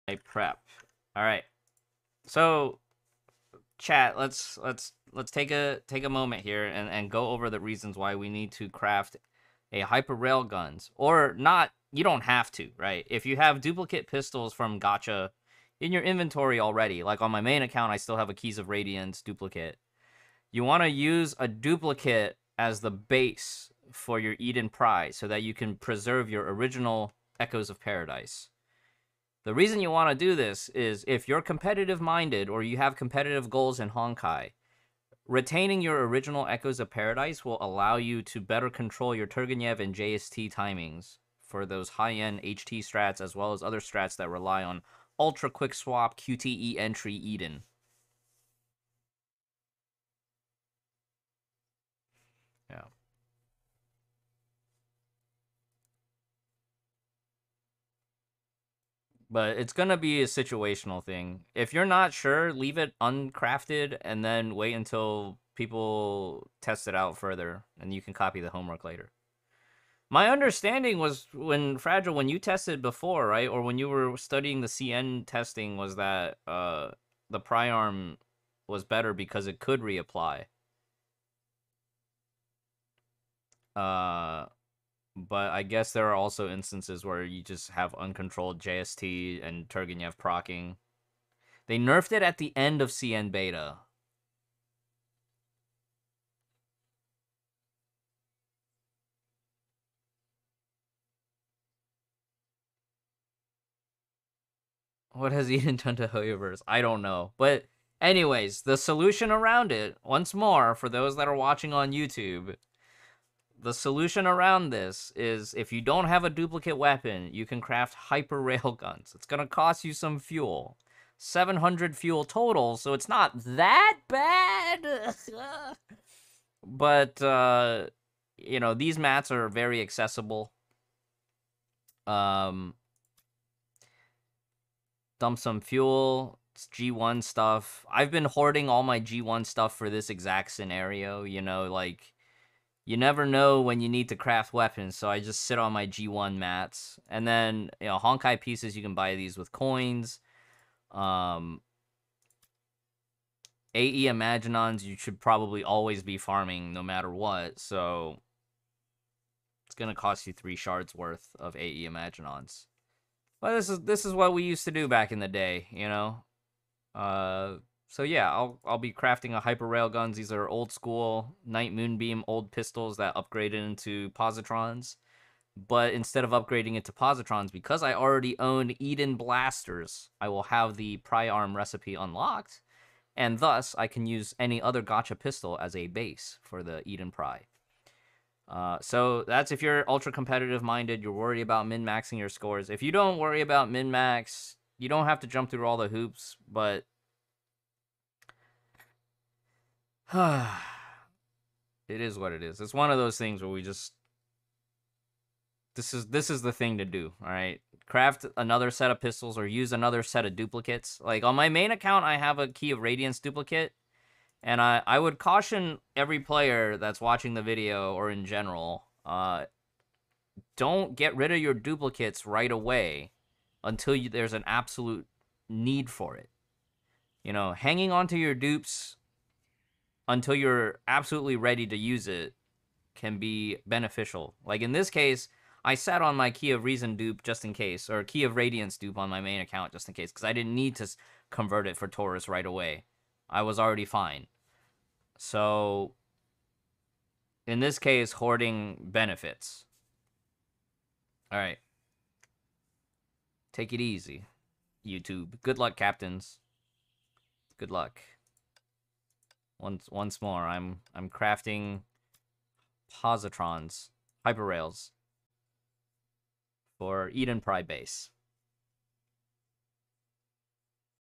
a prep. All right. So, chat, let's take a moment here and go over the reasons why we need to craft a hyper railguns, or not. You don't have to, right? If you have duplicate pistols from gacha in your inventory already, like on my main account, I still have a Keys of Radiance duplicate. You want to use a duplicate as the base for your Eden prize so that you can preserve your original Echoes of Paradise. The reason you want to do this is if you're competitive minded or you have competitive goals in Honkai, retaining your original Echoes of Paradise will allow you to better control your Turgenev and JST timings for those high-end HT strats as well as other strats that rely on ultra quick swap QTE entry Eden. Yeah. But it's going to be a situational thing. If you're not sure, leave it uncrafted and then wait until people test it out further and you can copy the homework later. My understanding was when Fragile, when you tested before, right? Or when you were studying the CN testing, was that the Priarm was better because it could reapply. But I guess there are also instances where you just have uncontrolled JST and Turgenev proccing. They nerfed it at the end of CN beta. What has Eden done to hoyoverse? I don't know. But anyways, the solution around it, once more, for those that are watching on YouTube, the solution around this is if you don't have a duplicate weapon, you can craft hyper railguns. It's going to cost you some fuel. 700 fuel total, so it's not that bad. But, you know, these mats are very accessible. Dump some fuel. It's G1 stuff. I've been hoarding all my G1 stuff for this exact scenario, you know, like... You never know when you need to craft weapons, so I just sit on my G1 mats. And then, you know, Honkai pieces, you can buy these with coins. AE Imaginons, you should probably always be farming no matter what, so... It's gonna cost you 3 shards worth of AE Imaginons. But this is what we used to do back in the day, you know? So yeah, I'll be crafting a hyper railguns. These are old school Night Moonbeam old pistols that upgraded into positrons. But instead of upgrading it to positrons, because I already own Eden blasters, I will have the Priarm recipe unlocked, and thus I can use any other gacha pistol as a base for the Eden Pry. So that's if you're ultra competitive minded, you're worried about min-maxing your scores. If you don't worry about min-max, you don't have to jump through all the hoops, but it is what it is. It's one of those things where we just... This is the thing to do, alright? Craft another set of pistols or use another set of duplicates. Like, on my main account, I have a Key of Radiance duplicate. And I would caution every player that's watching the video, or in general, don't get rid of your duplicates right away until there's an absolute need for it. You know, hanging onto your dupes until you're absolutely ready to use it can be beneficial. Like in this case, I sat on my Key of Reason dupe just in case, or Key of Radiance dupe on my main account just in case, because I didn't need to convert it for Taurus right away. I was already fine. So, in this case, hoarding benefits. Alright. Take it easy, YouTube. Good luck, captains. Good luck. Once more, I'm crafting positrons, hyper rails, for Eden Pry base.